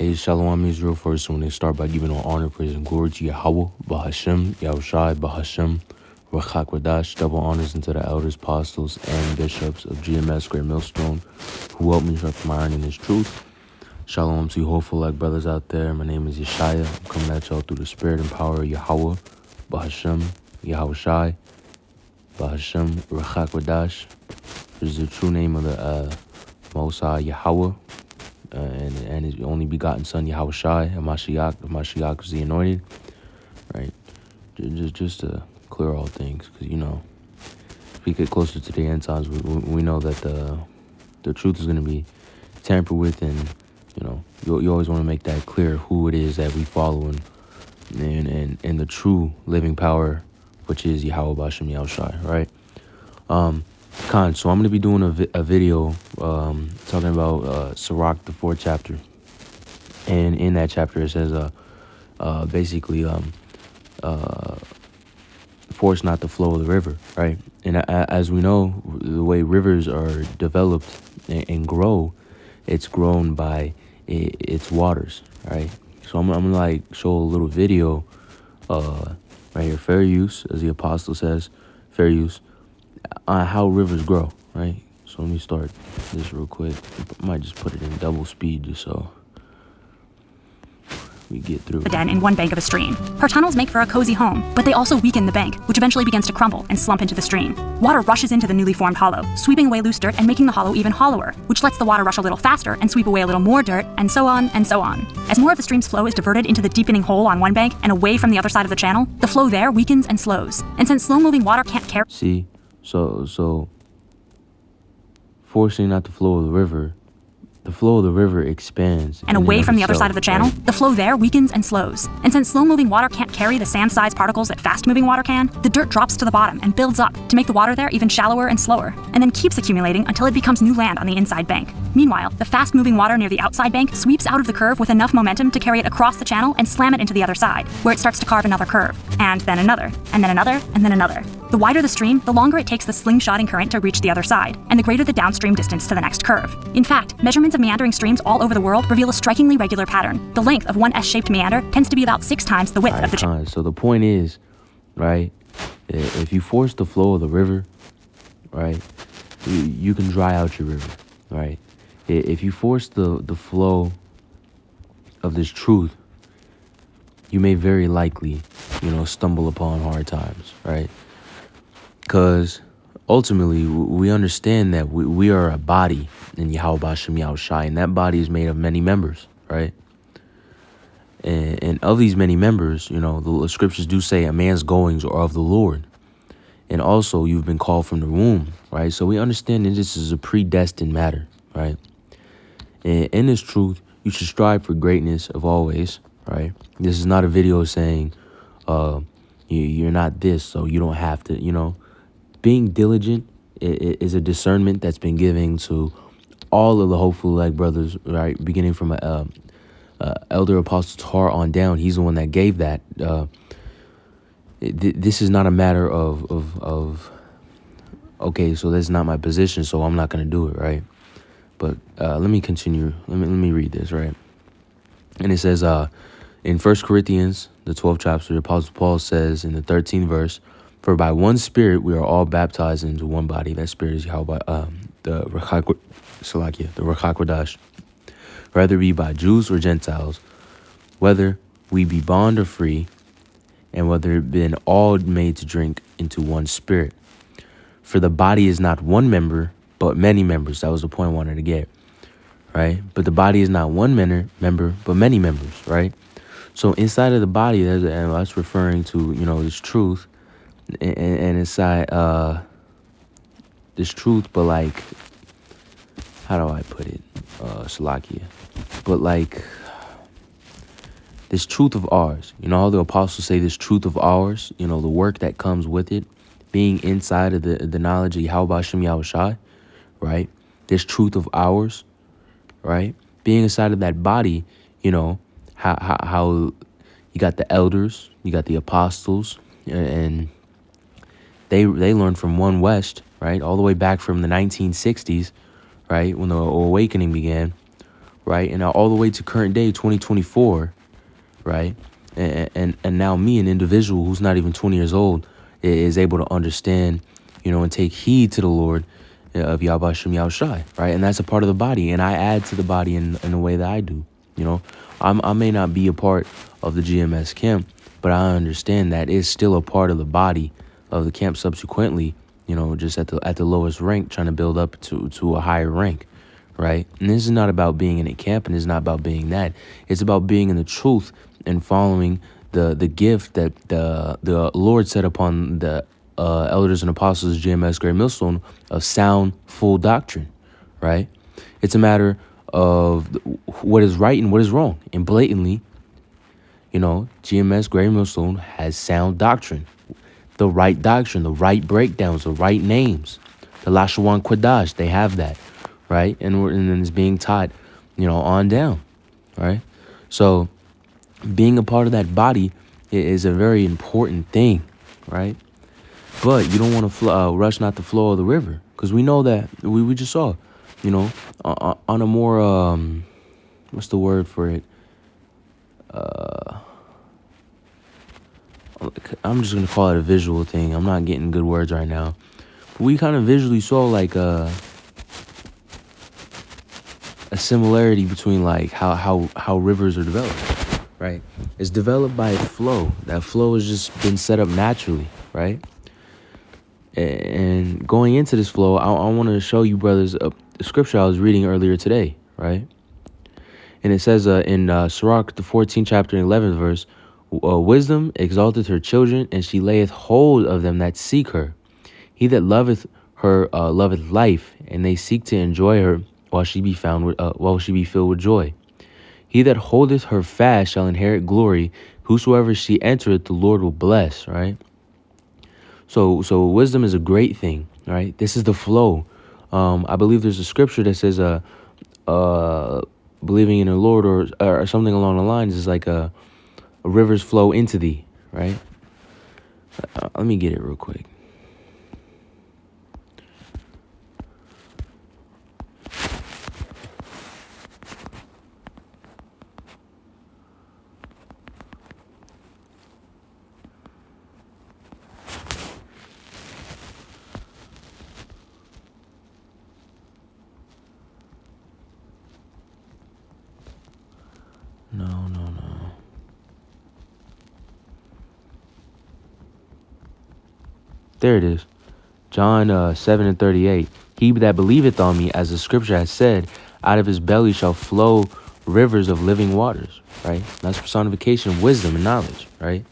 Hey, Shalom Israel. First, when they start by giving all honor, praise, and glory to Yahawah, bahasham, yahawashi, bahasham, raka, quadash, double honors into the elders, apostles, and bishops of GMS Great Millstone, who helped me sharpen my iron in His truth. Shalom to you hopeful like brothers out there. My name is Yeshaya. I'm coming at y'all through the spirit and power of Yahawah, bahasham, yahawashi, bahasham, raka, quadash. This is the true name of the Most High Yahawah. And His only begotten Son, Yahawashi, and Mashiach is the anointed, right? Just to clear all things, because, if we get closer to the end times, we know that the truth is going to be tampered with, and, you always want to make that clear who it is that we follow, and the true living power, which is Yahawah, bahasham, Yahawashi, right? So I'm going to be doing a video talking about Sirach, the 4th chapter. And in that chapter, it says basically force not the flow of the river, right? And as we know, the way rivers are developed and grow, it's grown by its waters, right? So I'm going to like show a little video right here, fair use, as the apostle says, fair use, how rivers grow, right? So let me start this real quick. I might just put it in double speed just so we get through. The den in one bank of a stream. Her tunnels make for a cozy home, but they also weaken the bank, which eventually begins to crumble and slump into the stream. Water rushes into the newly formed hollow, sweeping away loose dirt and making the hollow even hollower, which lets the water rush a little faster and sweep away a little more dirt, and so on and so on. As more of the stream's flow is diverted into the deepening hole on one bank and away from the other side of the channel, the flow there weakens and slows. And since slow-moving water can't carry... See? So forcing not the flow of the river expands. And away from the other side of the channel, right? The flow there weakens and slows. And since slow-moving water can't carry the sand-sized particles that fast-moving water can, the dirt drops to the bottom and builds up to make the water there even shallower and slower, and then keeps accumulating until it becomes new land on the inside bank. Meanwhile, the fast-moving water near the outside bank sweeps out of the curve with enough momentum to carry it across the channel and slam it into the other side, where it starts to carve another curve, and then another, and then another, and then another. The wider the stream, the longer it takes the slingshotting current to reach the other side, and the greater the downstream distance to the next curve. In fact, measurements of meandering streams all over the world reveal a strikingly regular pattern. The length of one S-shaped meander tends to be about 6 times the width of the channel. So the point is, right, if you force the flow of the river, right, you can dry out your river, right? If you force the flow of this truth, you may very likely, stumble upon hard times, right? Because ultimately, we understand that we are a body in Yahawah, bahasham, Yahawashi, and that body is made of many members, right? And of these many members, the scriptures do say a man's goings are of the Lord. And also, you've been called from the womb, right? So we understand that this is a predestined matter, right? And in this truth, you should strive for greatness of always, right? This is not a video saying you're not this, so you don't have to, Being diligent is a discernment that's been given to all of the hopeful like brothers, right? Beginning from elder apostle Tar on down. He's the one that gave that. This is not a matter of okay, so that's not my position, so I'm not going to do it, right? But let me continue. Let me read this, right? And it says in 1 Corinthians, the 12th chapter, the Apostle Paul says in the 13th verse, "For by one Spirit we are all baptized into one body." That Spirit is Yahawah, the raka, quadash. Whether we be by Jews or Gentiles, whether we be bond or free, and whether it been all made to drink into one Spirit. For the body is not one member, but many members. That was the point I wanted to get, right? But the body is not one member, but many members, right? So inside of the body, and that's referring to, this truth, and inside this truth, but like, how do I put it? Salakia. But like, this truth of ours, how the apostles say this truth of ours, the work that comes with it, being inside of the knowledge of Yahawah, bahasham, Yahawashi, right? This truth of ours, right? Being inside of that body, how you got the elders, you got the apostles, and they learned from one West, right? All the way back from the 1960s, right? When the awakening began, right? And now all the way to current day, 2024, right? And now me, an individual who's not even 20 years old, is able to understand, and take heed to the Lord of bahasham yahawashi, right? And that's a part of the body, and I add to the body in the way that I do. I may not be a part of the GMS camp, but I understand that it's still a part of the body of the camp subsequently, just at the lowest rank, trying to build up to a higher rank, right? And this is not about being in a camp, and it's not about being that. It's about being in the truth and following the gift that the Lord set upon the elders and apostles of GMS Great Millstone of sound, full doctrine, right? It's a matter of what is right and what is wrong. And blatantly, GMS Great Millstone has sound doctrine, the right doctrine, the right breakdowns, the right names, the Lashawan Quadash, they have that, right? And it's being taught, on down, right? So being a part of that body is a very important thing, right? But you don't want to rush not the flow of the river, because we know that we just saw, on a more what's the word for it? I'm just gonna call it a visual thing. I'm not getting good words right now. But we kind of visually saw like a similarity between like how rivers are developed, right? It's developed by a flow. That flow has just been set up naturally, right? And going into this flow, I want to show you, brothers, a scripture I was reading earlier today, right? And it says in Sirach, the 14th chapter and 11th verse, wisdom exalteth her children, and she layeth hold of them that seek her. He that loveth her loveth life, and they seek to enjoy her while she be filled with joy. He that holdeth her fast shall inherit glory. Whosoever she entereth, the Lord will bless, right? So wisdom is a great thing, right? This is the flow. I believe there's a scripture that says believing in the Lord or something along the lines is like a rivers flow into thee, right? Let me get it real quick. No. There it is. John 7:38. He that believeth on me, as the scripture has said, out of his belly shall flow rivers of living waters, right? That's personification of wisdom and knowledge, right?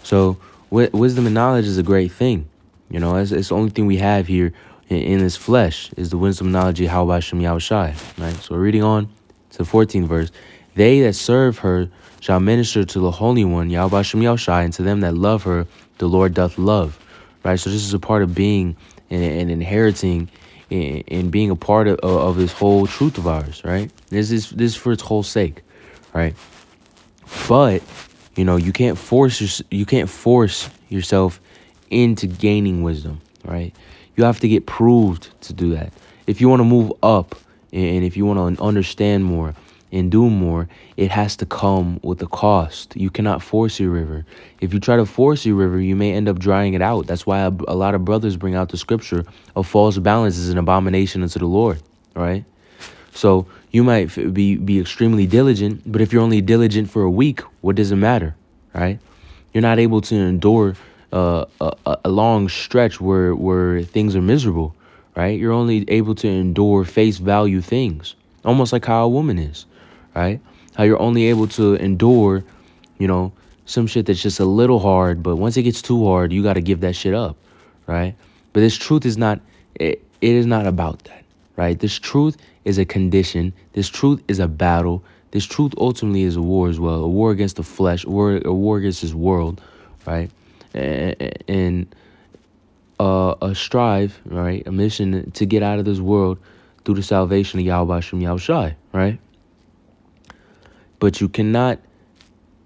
So wisdom and knowledge is a great thing. It's the only thing we have here in this flesh is the wisdom and knowledge of yahawashi, right? So reading on to the 14th verse. They that serve her shall minister to the Holy One, yahawashi, and to them that love her, the Lord doth love. Right, so this is a part of being and inheriting and being a part of this whole truth of ours, right? This is for its whole sake, right? But you can't force yourself into gaining wisdom, right? You have to get proved to do that. If you want to move up and if you want to understand more and do more, it has to come with a cost. You cannot force your river. If you try to force your river, you may end up drying it out. That's why a lot of brothers bring out the scripture of false balance is an abomination unto the Lord, right? So you might be extremely diligent, but if you're only diligent for a week, what does it matter, right? You're not able to endure a long stretch where things are miserable, right? You're only able to endure face value things, almost like how a woman is, right? How you're only able to endure, some shit that's just a little hard, but once it gets too hard, you got to give that shit up, right? But this truth is not, it is not about that, right? This truth is a condition. This truth is a battle. This truth ultimately is a war as well, a war against the flesh, a war against this world, right? And a strive, right? A mission to get out of this world through the salvation of yahawashi, right? But you cannot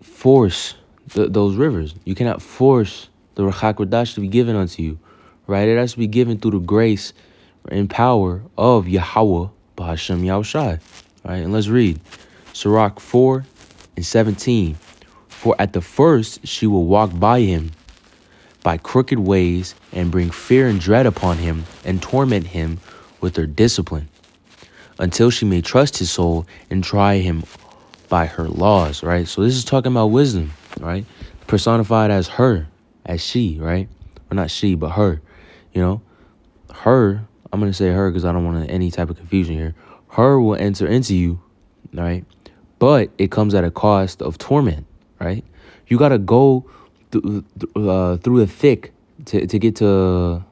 force those rivers. You cannot force the raka quadash to be given unto you, right? It has to be given through the grace and power of yahawah, bahasham, yahawashi, All right, and let's read. Sirach 4:17. For at the first she will walk by him by crooked ways and bring fear and dread upon him and torment him with her discipline until she may trust his soul and try him by her laws, right? So this is talking about wisdom, right? Personified as her, as she, right? Or not she, but her, you know? Her, I'm going to say her because I don't want any type of confusion here. Her will enter into you, right? But it comes at a cost of torment, right? You got to go through the thick to get to, or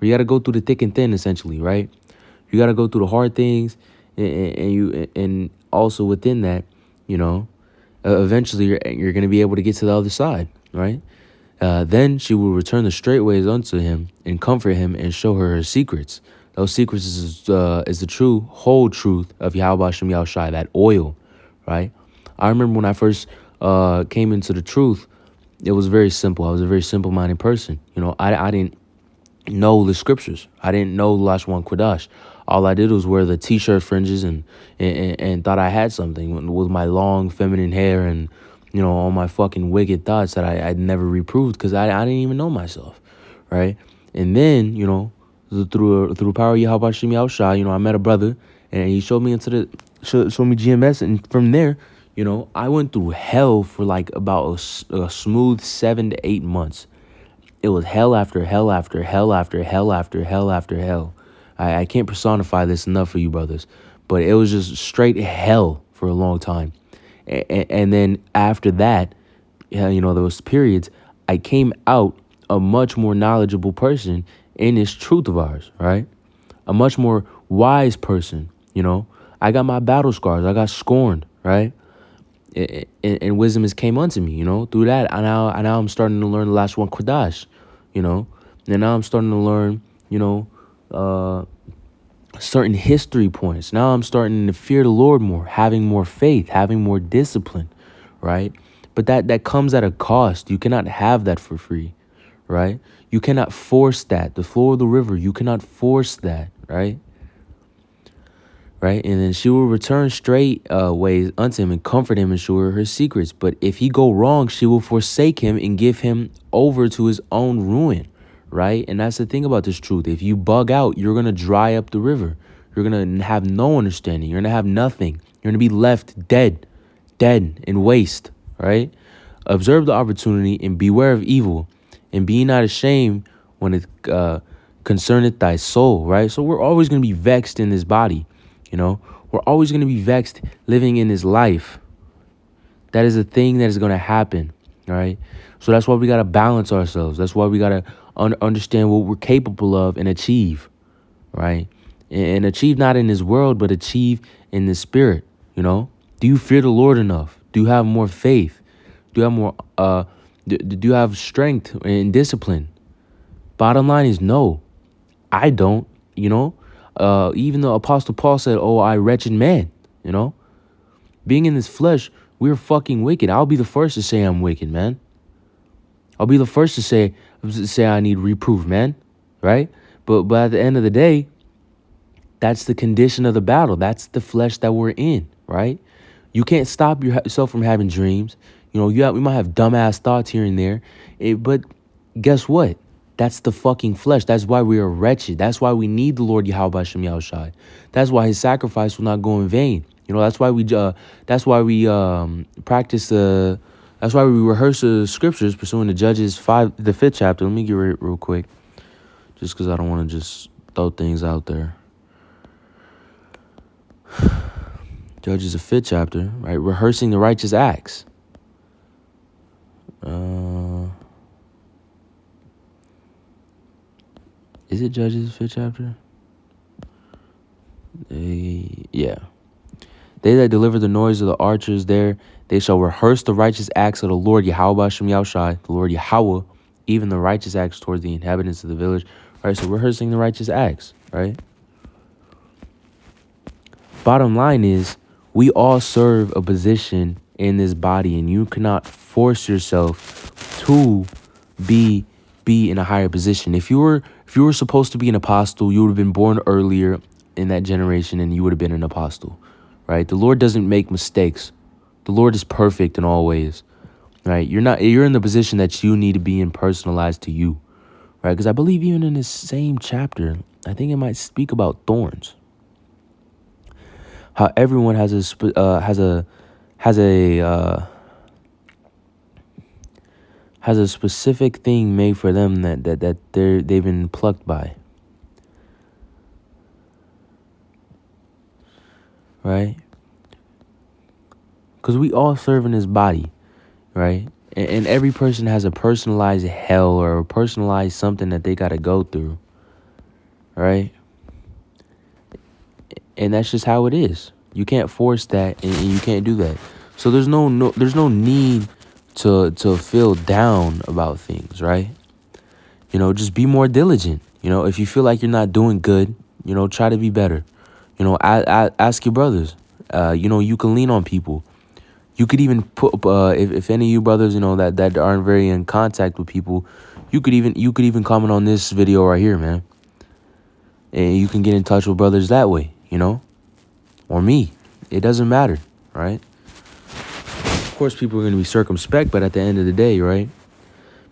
you got to go through the thick and thin, essentially, right? You got to go through the hard things, and also within that, you know, eventually you're going to be able to get to the other side, right? Then she will return the straight ways unto him and comfort him and show her secrets. Those secrets is the true whole truth of yahawah Shem Yahawashi, that oil, right? I remember when I first came into the truth, it was very simple. I was a very simple-minded person. You know, I didn't know the scriptures. I didn't know Lashwan Quadash. All I did was wear the t-shirt fringes and thought I had something with my long feminine hair and, you know, all my fucking wicked thoughts that I'd never reproved because I didn't even know myself, right? And then, you know, through power of Yahawah Shem Yahawashi, you know, I met a brother and he showed me showed me GMS, and from there, you know, I went through hell for like about a smooth 7 to 8 months. It was hell after hell after hell after hell after hell after hell. I can't personify this enough for you brothers, but it was just straight hell for a long time. And then after that, you know, those periods, I came out a much more knowledgeable person in this truth of ours, right? A much more wise person, you know. I got my battle scars. I got scorned, right? And wisdom has came unto me, you know, through that. And now I'm starting to learn the last one, quadash, you know. And now I'm starting to learn, you know, certain history points. Now I'm starting to fear the Lord more, having more faith, having more discipline, right? But that comes at a cost. You cannot have that for free, right? You cannot force that. The flow of the river, you cannot force that, right? Right? And then she will return straight ways unto him and comfort him and show her secrets. But if he go wrong, she will forsake him and give him over to his own ruin, right? And that's the thing about this truth. If you bug out, you're going to dry up the river. You're going to have no understanding. You're going to have nothing. You're going to be left dead and waste, right? Observe the opportunity and beware of evil, and be not ashamed when it concerneth thy soul, right? So we're always going to be vexed in this body. You know, we're always going to be vexed living in this life. That is a thing that is going to happen. All right. So that's why we got to balance ourselves. That's why we got to understand what we're capable of and achieve. Right. And achieve not in this world, but achieve in the spirit. You know, do you fear the Lord enough? Do you have more faith? Do you have more do you have strength and discipline? Bottom line is no, I don't, you know. Even the Apostle Paul said, "Oh, I wretched man," you know, being in this flesh, we're fucking wicked. I'll be the first to say I'm wicked, man. I'll be the first to say I need reproof, man. Right? But at the end of the day, that's the condition of the battle. That's the flesh that we're in, right? You can't stop yourself from having dreams. You know, we might have dumbass thoughts here and there, but guess what? That's the fucking flesh. That's why we are wretched. That's why we need the Lord Yahawah Shem Yahawashi. That's why his sacrifice will not go in vain. You know, that's why we practice that's why we rehearse the scriptures pursuing the Judges 5, the 5th chapter. Let me get it real quick, just because I don't want to just throw things out there. Judges, the 5th chapter, right? Rehearsing the righteous acts. Is it Judges 5th chapter? Yeah. They that deliver the noise of the archers there, they shall rehearse the righteous acts of the Lord Yahawah Shem Yahawashi, the Lord Yahawah, even the righteous acts towards the inhabitants of the village. All right, so rehearsing the righteous acts, right? Bottom line is, we all serve a position in this body, and you cannot force yourself to be in a higher position. If you were supposed to be an apostle, you would have been born earlier in that generation and you would have been an apostle, right? The Lord doesn't make mistakes. The Lord is perfect in all ways, right? You're in the position that you need to be in, personalized to you, right? Because I believe even in this same chapter, I think it might speak about thorns. How everyone has a specific thing made for them that they've been plucked by. Right? Because we all serve in this body, right? And every person has a personalized hell or a personalized something that they got to go through, right? And that's just how it is. You can't force that, and you can't do that. So there's no need to feel down about things, right? Just be more diligent. If you feel like you're not doing good, try to be better. I ask your brothers. You can lean on people. You could even put if any of you brothers, that aren't very in contact with people, you could even comment on this video right here, man. And you can get in touch with brothers that way, or me. It doesn't matter, right? Of course, people are going to be circumspect, but at the end of the day, right?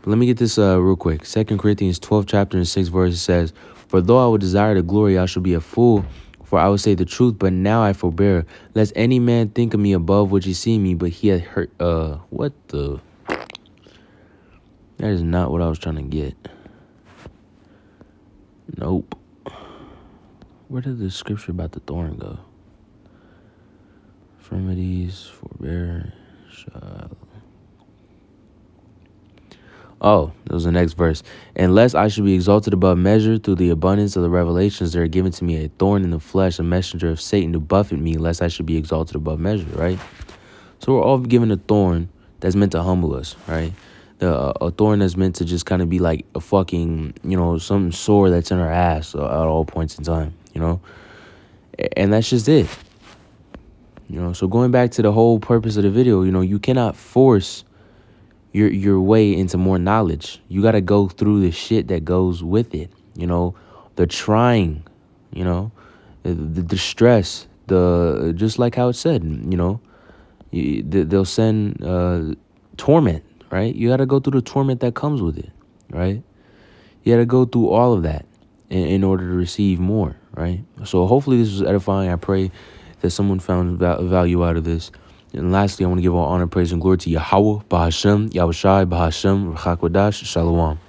But let me get this real quick. 2 Corinthians 12 chapter and 6 verse says, "For though I would desire the glory, I shall be a fool. For I would say the truth, but now I forbear, lest any man think of me above what you see me, but he had hurt." What the? That is not what I was trying to get. Nope. Where did the scripture about the thorn go? Infirmities, forbear, Oh, that was the next verse. "Unless I should be exalted above measure through the abundance of the revelations, there are given to me a thorn in the flesh, a messenger of Satan to buffet me, lest I should be exalted above measure," right? So we're all given a thorn that's meant to humble us, right? A thorn that's meant to just kind of be like a fucking, some sore that's in our ass at all points in time, And that's just it. So going back to the whole purpose of the video, you cannot force your way into more knowledge. You got to go through the shit that goes with it, the trying, the stress, just like how it said, they'll send torment, right? You got to go through the torment that comes with it, right? You got to go through all of that in order to receive more, right? So hopefully this was edifying. I pray that someone found value out of this. And lastly, I want to give all honor, praise, and glory to Yahawah, bahasham, yahawashi, bahasham, raka, quadash, shalom.